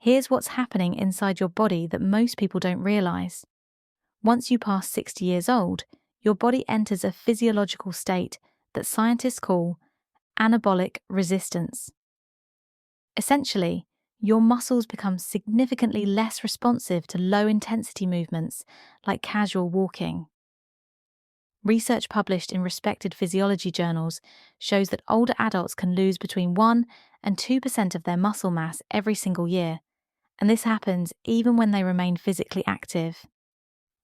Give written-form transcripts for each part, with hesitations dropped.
Here's what's happening inside your body that most people don't realize. Once you pass 60 years old, your body enters a physiological state that scientists call anabolic resistance. Essentially, your muscles become significantly less responsive to low-intensity movements like casual walking. Research published in respected physiology journals shows that older adults can lose between 1 and 2% of their muscle mass every single year, and this happens even when they remain physically active.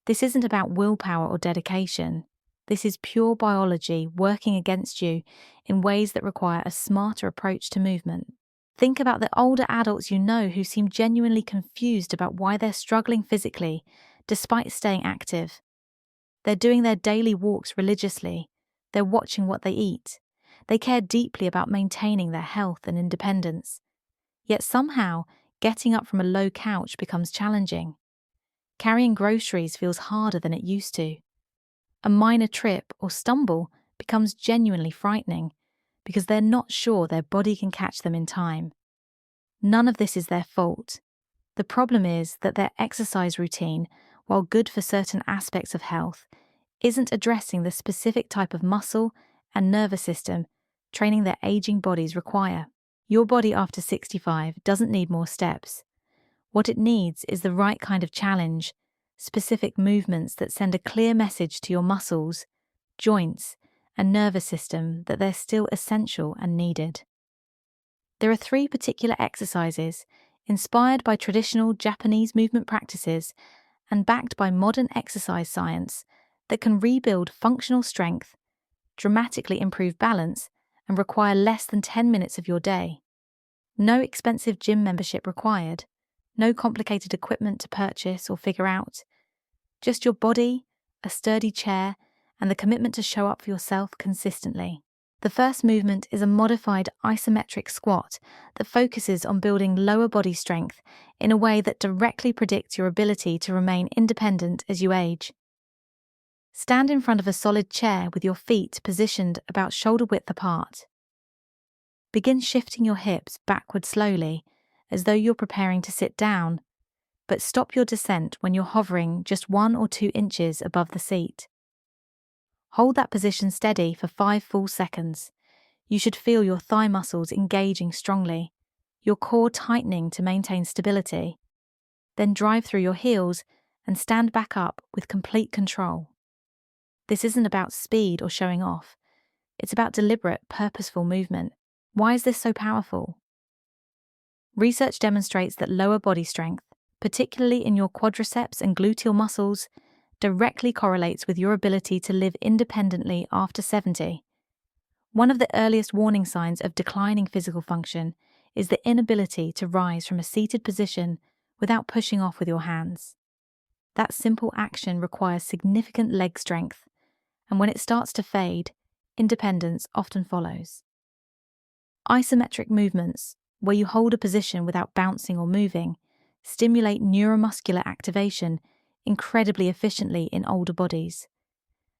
This isn't about willpower or dedication. This is pure biology working against you in ways that require a smarter approach to movement. Think about the older adults you know who seem genuinely confused about why they're struggling physically despite staying active. They're doing their daily walks religiously. They're watching what they eat. They care deeply about maintaining their health and independence. Yet somehow, getting up from a low couch becomes challenging. Carrying groceries feels harder than it used to. A minor trip or stumble becomes genuinely frightening because they're not sure their body can catch them in time. None of this is their fault. The problem is that their exercise routine, while good for certain aspects of health, isn't addressing the specific type of muscle and nervous system training their aging bodies require. Your body after 65 doesn't need more steps. What it needs is the right kind of challenge, specific movements that send a clear message to your muscles, joints, and nervous system that they're still essential and needed. There are 3 particular exercises inspired by traditional Japanese movement practices and backed by modern exercise science that can rebuild functional strength, dramatically improve balance, and require less than 10 minutes of your day. No expensive gym membership required, no complicated equipment to purchase or figure out. Just your body, a sturdy chair, and the commitment to show up for yourself consistently. The first movement is a modified isometric squat that focuses on building lower body strength in a way that directly predicts your ability to remain independent as you age. Stand in front of a solid chair with your feet positioned about shoulder width apart. Begin shifting your hips backward slowly, as though you're preparing to sit down, but stop your descent when you're hovering just 1 or 2 inches above the seat. Hold that position steady for 5 full seconds. You should feel your thigh muscles engaging strongly, your core tightening to maintain stability. Then drive through your heels and stand back up with complete control. This isn't about speed or showing off. It's about deliberate, purposeful movement. Why is this so powerful? Research demonstrates that lower body strength, particularly in your quadriceps and gluteal muscles, directly correlates with your ability to live independently after 70. One of the earliest warning signs of declining physical function is the inability to rise from a seated position without pushing off with your hands. That simple action requires significant leg strength, and when it starts to fade, independence often follows. Isometric movements, where you hold a position without bouncing or moving, stimulate neuromuscular activation incredibly efficiently in older bodies.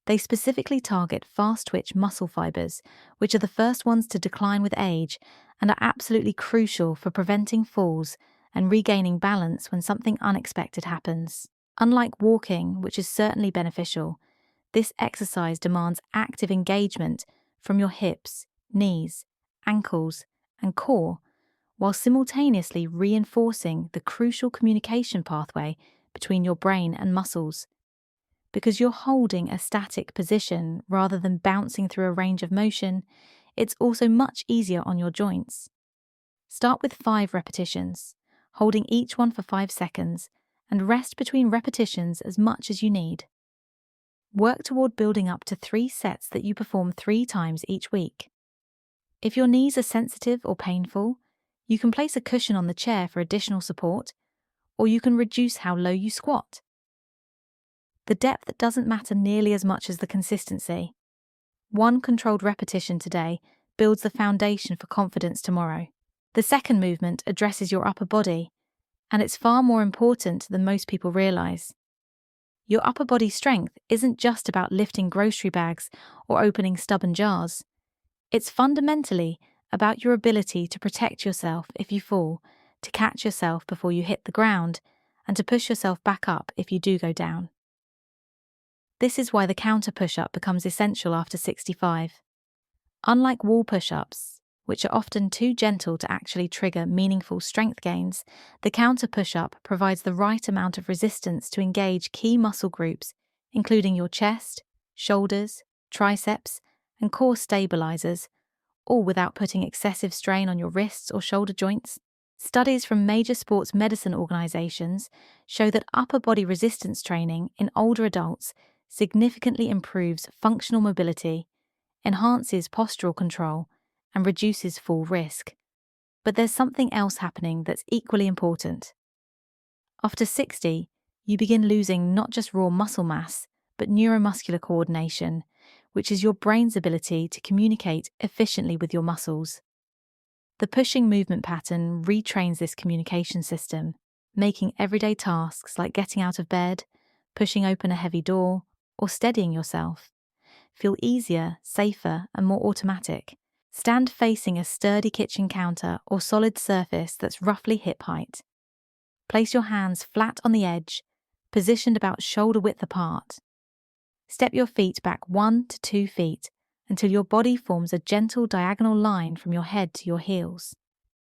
They specifically target fast-twitch muscle fibers, which are the first ones to decline with age and are absolutely crucial for preventing falls and regaining balance when something unexpected happens. Unlike walking, which is certainly beneficial, this exercise demands active engagement from your hips, knees, ankles, and core, while simultaneously reinforcing the crucial communication pathway between your brain and muscles. Because you're holding a static position rather than bouncing through a range of motion, it's also much easier on your joints. Start with 5 repetitions, holding each one for 5 seconds, and rest between repetitions as much as you need. Work toward building up to 3 sets that you perform 3 times each week. If your knees are sensitive or painful, you can place a cushion on the chair for additional support, or you can reduce how low you squat. The depth doesn't matter nearly as much as the consistency. 1 controlled repetition today builds the foundation for confidence tomorrow. The second movement addresses your upper body, and it's far more important than most people realize. Your upper body strength isn't just about lifting grocery bags or opening stubborn jars. It's fundamentally about your ability to protect yourself if you fall, to catch yourself before you hit the ground and to push yourself back up if you do go down. This is why the counter push-up becomes essential after 65. Unlike wall push-ups, which are often too gentle to actually trigger meaningful strength gains, the counter push-up provides the right amount of resistance to engage key muscle groups, including your chest, shoulders, triceps, and core stabilizers, all without putting excessive strain on your wrists or shoulder joints. Studies from major sports medicine organizations show that upper body resistance training in older adults significantly improves functional mobility, enhances postural control, and reduces fall risk. But there's something else happening that's equally important. After 60, you begin losing not just raw muscle mass, but neuromuscular coordination, which is your brain's ability to communicate efficiently with your muscles. The pushing movement pattern retrains this communication system, making everyday tasks like getting out of bed, pushing open a heavy door, or steadying yourself feel easier, safer, and more automatic. Stand facing a sturdy kitchen counter or solid surface that's roughly hip height. Place your hands flat on the edge, positioned about shoulder width apart. Step your feet back 1 to 2 feet until your body forms a gentle diagonal line from your head to your heels.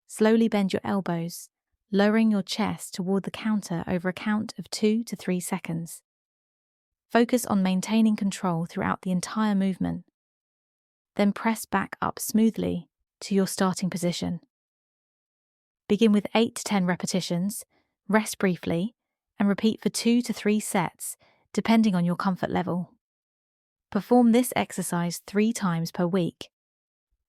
Slowly bend your elbows, lowering your chest toward the counter over a count of 2 to 3 seconds. Focus on maintaining control throughout the entire movement. Then press back up smoothly to your starting position. Begin with 8 to 10 repetitions, rest briefly, and repeat for 2 to 3 sets, depending on your comfort level. Perform this exercise 3 times per week.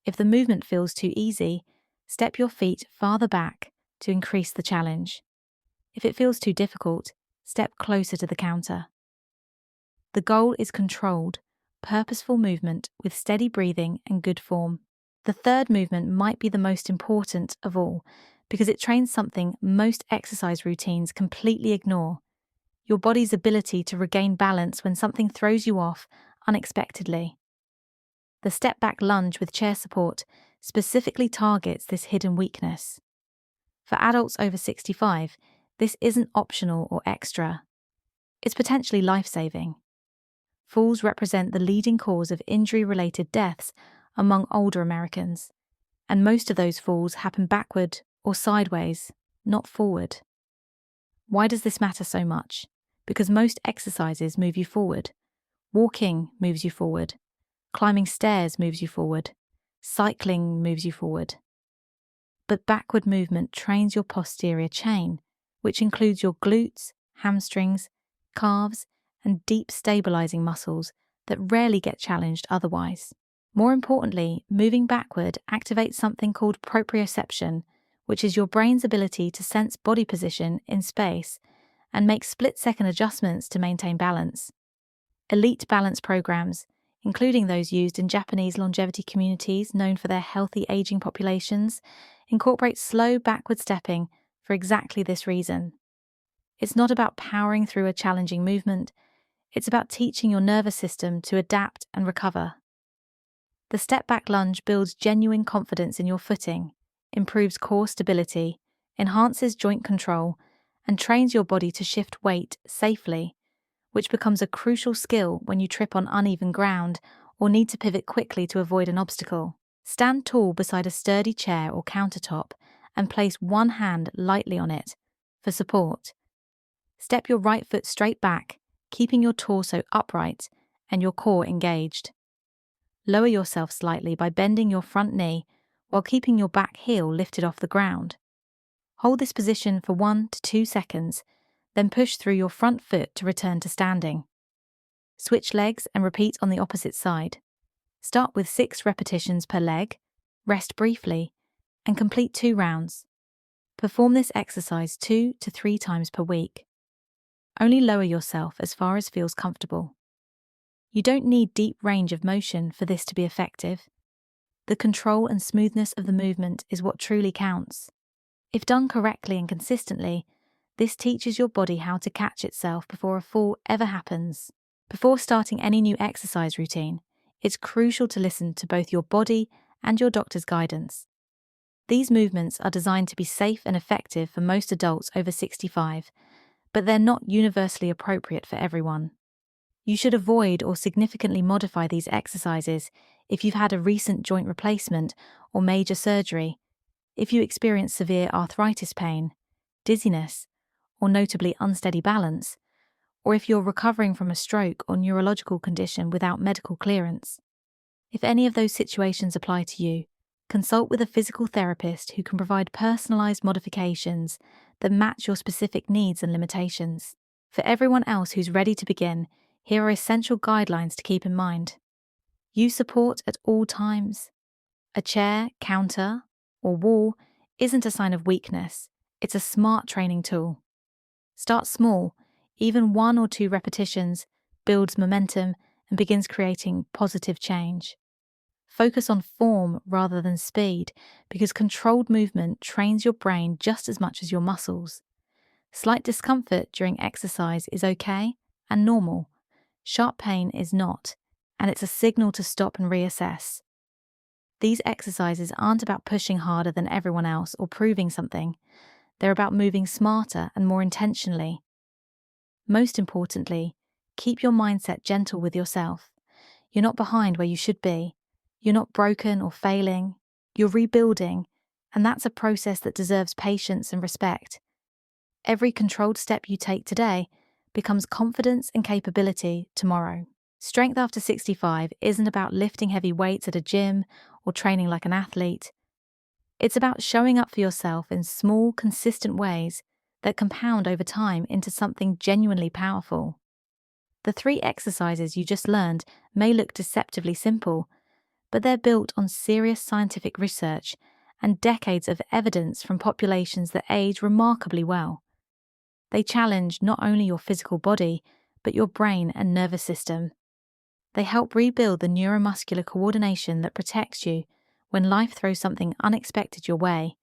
If the movement feels too easy, step your feet farther back to increase the challenge. If it feels too difficult, step closer to the counter. The goal is controlled, purposeful movement with steady breathing and good form. The third movement might be the most important of all because it trains something most exercise routines completely ignore: your body's ability to regain balance when something throws you off unexpectedly. The step-back lunge with chair support specifically targets this hidden weakness. For adults over 65, this isn't optional or extra. It's potentially life-saving. Falls represent the leading cause of injury-related deaths among older Americans, and most of those falls happen backward or sideways, not forward. Why does this matter so much? Because most exercises move you forward. Walking moves you forward. Climbing stairs moves you forward. Cycling moves you forward. But backward movement trains your posterior chain, which includes your glutes, hamstrings, calves, and deep stabilizing muscles that rarely get challenged otherwise. More importantly, moving backward activates something called proprioception, which is your brain's ability to sense body position in space and make split-second adjustments to maintain balance. Elite balance programs, including those used in Japanese longevity communities known for their healthy aging populations, incorporate slow backward stepping for exactly this reason. It's not about powering through a challenging movement. It's about teaching your nervous system to adapt and recover. The step-back lunge builds genuine confidence in your footing, improves core stability, enhances joint control, and trains your body to shift weight safely, which becomes a crucial skill when you trip on uneven ground or need to pivot quickly to avoid an obstacle. Stand tall beside a sturdy chair or countertop and place one hand lightly on it for support. Step your right foot straight back, keeping your torso upright and your core engaged. Lower yourself slightly by bending your front knee while keeping your back heel lifted off the ground. Hold this position for 1 to 2 seconds, then push through your front foot to return to standing. Switch legs and repeat on the opposite side. Start with 6 repetitions per leg, rest briefly, and complete 2 rounds. Perform this exercise 2 to 3 times per week. Only lower yourself as far as feels comfortable. You don't need deep range of motion for this to be effective. The control and smoothness of the movement is what truly counts. If done correctly and consistently, this teaches your body how to catch itself before a fall ever happens. Before starting any new exercise routine, it's crucial to listen to both your body and your doctor's guidance. These movements are designed to be safe and effective for most adults over 65, but they're not universally appropriate for everyone. You should avoid or significantly modify these exercises if you've had a recent joint replacement or major surgery, if you experience severe arthritis pain, dizziness, or notably unsteady balance, or if you're recovering from a stroke or neurological condition without medical clearance. If any of those situations apply to you, consult with a physical therapist who can provide personalized modifications that match your specific needs and limitations. For everyone else who's ready to begin, here are essential guidelines to keep in mind. Use support at all times. A chair, counter, or wall isn't a sign of weakness, it's a smart training tool. Start small, even 1 or 2 repetitions builds momentum and begins creating positive change. Focus on form rather than speed, because controlled movement trains your brain just as much as your muscles. Slight discomfort during exercise is okay and normal. Sharp pain is not, and it's a signal to stop and reassess. These exercises aren't about pushing harder than everyone else or proving something. They're about moving smarter and more intentionally. Most importantly, keep your mindset gentle with yourself. You're not behind where you should be. You're not broken or failing. You're rebuilding, and that's a process that deserves patience and respect. Every controlled step you take today becomes confidence and capability tomorrow. Strength after 65 isn't about lifting heavy weights at a gym or training like an athlete. It's about showing up for yourself in small, consistent ways that compound over time into something genuinely powerful. The 3 exercises you just learned may look deceptively simple, but they're built on serious scientific research and decades of evidence from populations that age remarkably well. They challenge not only your physical body, but your brain and nervous system. They help rebuild the neuromuscular coordination that protects you when life throws something unexpected your way,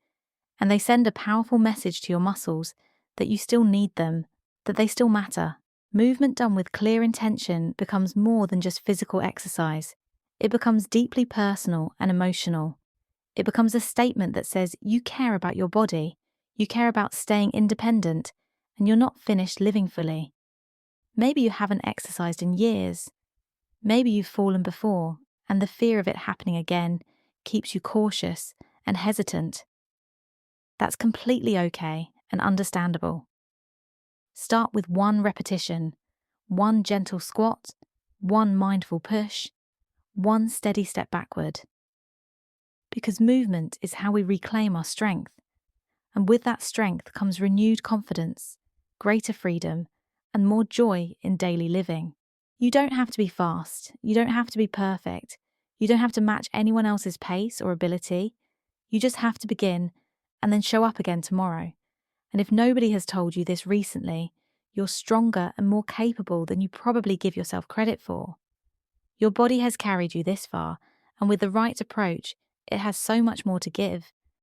and they send a powerful message to your muscles that you still need them, that they still matter. Movement done with clear intention becomes more than just physical exercise. It becomes deeply personal and emotional. It becomes a statement that says you care about your body, you care about staying independent, and you're not finished living fully. Maybe you haven't exercised in years. Maybe you've fallen before, and the fear of it happening again keeps you cautious and hesitant. That's completely okay and understandable. Start with 1 repetition, 1 gentle squat, 1 mindful push, 1 steady step backward. Because movement is how we reclaim our strength, and with that strength comes renewed confidence, greater freedom, and more joy in daily living. You don't have to be fast, you don't have to be perfect, you don't have to match anyone else's pace or ability. You just have to begin and then show up again tomorrow. And if nobody has told you this recently, you're stronger and more capable than you probably give yourself credit for. Your body has carried you this far, and with the right approach, it has so much more to give.